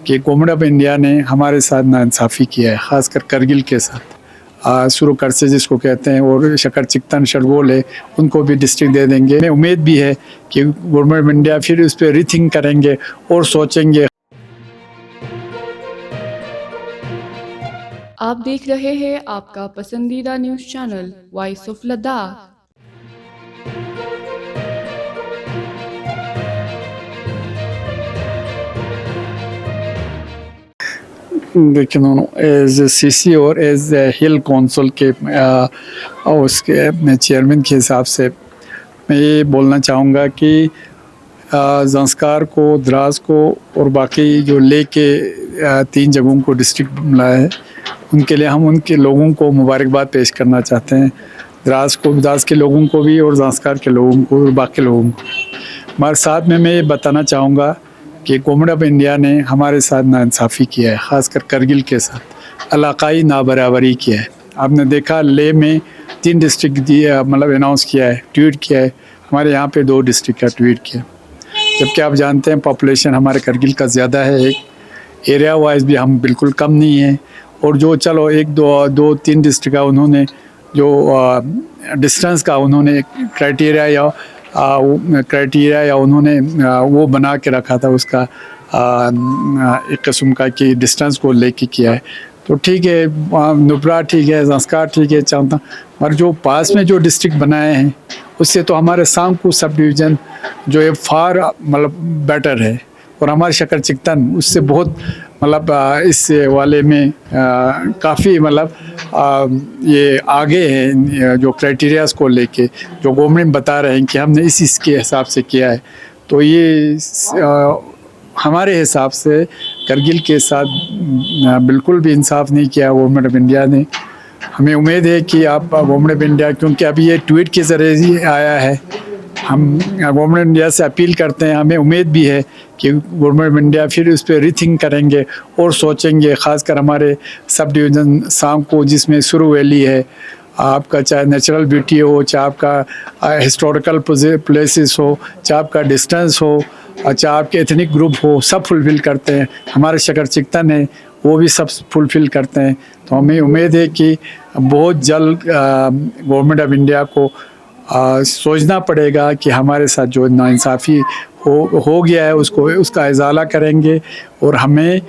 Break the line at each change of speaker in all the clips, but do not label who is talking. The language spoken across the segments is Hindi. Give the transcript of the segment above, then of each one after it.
कि गवर्नमेंट ऑफ इंडिया ने हमारे साथ नाइंसाफ़ी किया है, ख़ासकर करगिल के साथ। शुरू कर से जिसको कहते हैं, और शकर चिकतन शरगोल है, उनको भी डिस्ट्रिक्ट दे देंगे। हमें उम्मीद भी है कि गवर्नमेंट ऑफ इंडिया फिर उस पर रीथिंक करेंगे और सोचेंगे।
आप देख रहे हैं आपका पसंदीदा news channel voice of Ladakh.
देखिए, दोनों एज सीसी और एज हिल काउंसिल के उसके चेयरमैन के हिसाब से मैं ये बोलना चाहूँगा कि ज़ंस्कार को, द्रास को और बाकी जो ले के 3 जगहों को डिस्ट्रिक्ट बनाया है, उनके लिए हम उनके लोगों को मुबारकबाद पेश करना चाहते हैं। द्रास के लोगों को भी और ज़ंस्कार के लोगों को और बाकी लोगों को। मगर साथ में मैं ये बताना चाहूँगा कि गवर्नमेंट ऑफ इंडिया ने हमारे साथ नाइंसाफ़ी किया है, ख़ासकर करगिल के साथ इलाकाई नाबराबरी किया है। आपने देखा ले में 3 डिस्ट्रिक्ट दिए, मतलब अनाउंस किया है, ट्वीट किया है। हमारे यहाँ पे 2 डिस्ट्रिक्ट का ट्वीट किया, जबकि आप जानते हैं पॉपुलेशन हमारे करगिल का ज़्यादा है, एक एरिया वाइज भी हम बिल्कुल कम नहीं हैं। और जो चलो 1-2-3 डिस्ट्रिक्ट का उन्होंने जो डिस्टेंस का उन्होंने क्राइटेरिया या उन्होंने वो बना के रखा था, उसका एक किस्म का कि डिस्टेंस को लेके किया है, तो ठीक है। नुब्रा ठीक है, ज़ंस्कार ठीक है, चाहता। और जो पास में जो डिस्ट्रिक्ट बनाए हैं, उससे तो हमारे सांगपू सब डिवीज़न जो है फार मतलब बेटर है, और हमारे शकर चिकतन उससे बहुत मतलब इस वाले में काफ़ी मतलब ये आगे हैं जो क्राइटेरियाज को लेके, जो गवर्नमेंट बता रहे हैं कि हमने इसके हिसाब से किया है। तो ये हमारे हिसाब से करगिल के साथ बिल्कुल भी इंसाफ नहीं किया गवर्नमेंट ऑफ इंडिया ने। हमें उम्मीद है कि आप गवर्नमेंट ऑफ इंडिया, क्योंकि अभी ये ट्वीट के ज़रिए ही आया है, हम गवर्नमेंट इंडिया से अपील करते हैं। हमें उम्मीद भी है कि गवर्नमेंट ऑफ इंडिया फिर उस पर रीथिंक करेंगे और सोचेंगे, ख़ासकर हमारे सब डिवीज़न सांग को, जिसमें सुरु वैली है, आपका चाहे नेचुरल ब्यूटी हो, चाहे आपका हिस्टोरिकल प्लेसेस हो, चाहे आपका डिस्टेंस हो, चाहे आपके एथनिक ग्रुप हो, सब फुलफ़िल करते हैं। हमारे शकर चिकतन है, वो भी सब फुलफ़िल करते हैं। तो हमें उम्मीद है कि बहुत जल्द गवर्नमेंट ऑफ इंडिया को सोचना पड़ेगा कि हमारे साथ जो नाइंसाफ़ी हो गया है उसका इजाला करेंगे, और हमें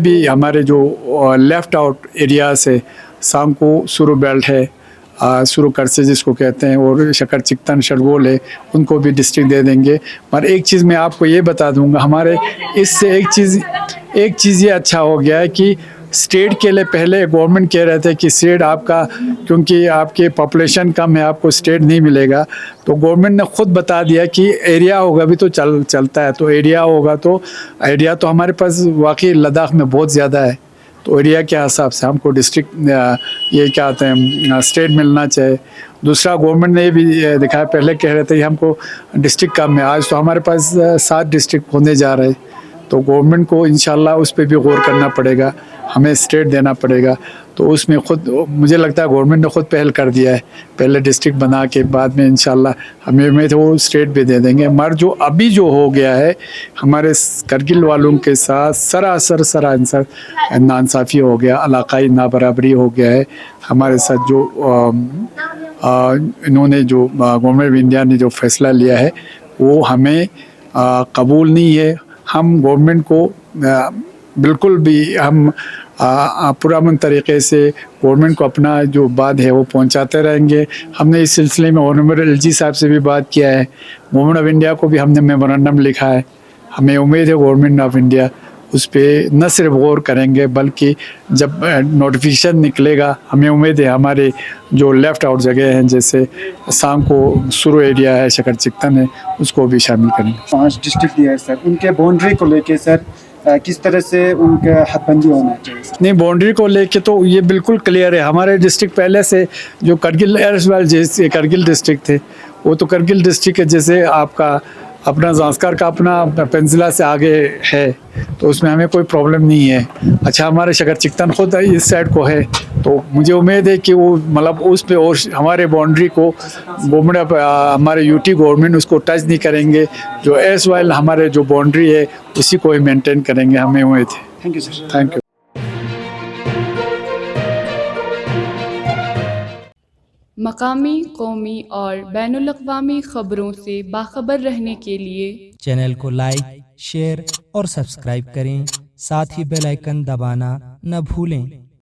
भी हमारे जो लेफ़्ट आउट एरिया से सांगको सुरु बेल्ट है, शुरू कर से जिसको कहते हैं, और शकर चिकतन शरगोल है, उनको भी डिस्ट्रिक्ट दे देंगे। पर एक चीज़ मैं आपको ये बता दूंगा, हमारे इससे एक चीज़ ये अच्छा हो गया है कि स्टेट के लिए पहले गवर्नमेंट कह रहे थे कि स्टेट आपका, क्योंकि आपके पॉपुलेशन कम है, आपको स्टेट नहीं मिलेगा। तो गवर्नमेंट ने खुद बता दिया कि एरिया होगा भी तो चलता है। तो एरिया होगा तो एरिया तो हमारे पास वाकई लद्दाख में बहुत ज़्यादा है, तो एरिया के हिसाब से हमको डिस्ट्रिक्ट ये क्या कहते हैं स्टेट मिलना चाहिए। दूसरा, गवर्नमेंट ने ये भी दिखाया, पहले कह रहे थे कि हमको डिस्ट्रिक्ट कम है, आज तो हमारे पास 7 डिस्ट्रिक्ट होने जा रहे हैं। तो गवर्नमेंट को इंशाल्लाह उस पर भी गौर करना पड़ेगा, हमें स्टेट देना पड़ेगा। तो उसमें खुद मुझे लगता है गवर्नमेंट ने खुद पहल कर दिया है, पहले डिस्ट्रिक्ट बना के बाद में इंशाल्लाह हमें उम्मीद है वो स्टेट भी दे देंगे। मगर जो अभी जो हो गया है हमारे करगिल वालों के साथ, सरासर नाइंसाफ़ी हो गया, इलाकाई नाबराबरी हो गया है हमारे साथ। जो इन्होंने जो गवर्नमेंट ऑफ इंडिया ने जो फैसला लिया है वो हमें कबूल नहीं है। हम गवर्नमेंट को बिल्कुल भी हम पुरअमन तरीक़े से गवर्नमेंट को अपना जो बात है वो पहुंचाते रहेंगे। हमने इस सिलसिले में ऑनरेबल एलजी साहब से भी बात किया है, गवर्नमेंट ऑफ इंडिया को भी हमने मेमोरेंडम लिखा है। हमें उम्मीद है गवर्नमेंट ऑफ इंडिया उस पर न सिर्फ गौर करेंगे, बल्कि जब नोटिफिकेशन निकलेगा, हमें उम्मीद है हमारे जो लेफ़्ट आउट जगह हैं, जैसे सांगको सुरु एरिया है, शकर चिकतन है, उसको भी शामिल करेंगे।
5 डिस्ट्रिक्ट दिया है सर, उनके बाउंड्री को लेके सर किस तरह से उनके हदबंदी होना चाहिए?
नहीं, बाउंड्री को लेके तो ये बिल्कुल क्लियर है। हमारे डिस्ट्रिक्ट पहले से जो करगिल जैसे करगिल डिस्ट्रिक्ट थे, वो तो करगिल डिस्ट्रिक्ट है। जैसे आपका अपना ज़ांस्कार का अपना पेंसिला से आगे है, तो उसमें हमें कोई प्रॉब्लम नहीं है। अच्छा, हमारे शकर चिकतन खुद इस साइड को है, तो मुझे उम्मीद है कि वो मतलब उस पे और हमारे बाउंड्री को गवर्नमेंट हमारे यूटी गवर्नमेंट उसको टच नहीं करेंगे। जो एस वाइल हमारे जो बाउंड्री है उसी को ही मेंटेन करेंगे, हमें उम्मीद है।
Thank you sir.
Thank you.
मकामी, कौमी और बैनुल-अक़वामी ख़बरों से बाखबर रहने के लिए
चैनल को लाइक, शेयर और सब्सक्राइब करें। साथ ही बेल आइकन दबाना न भूलें।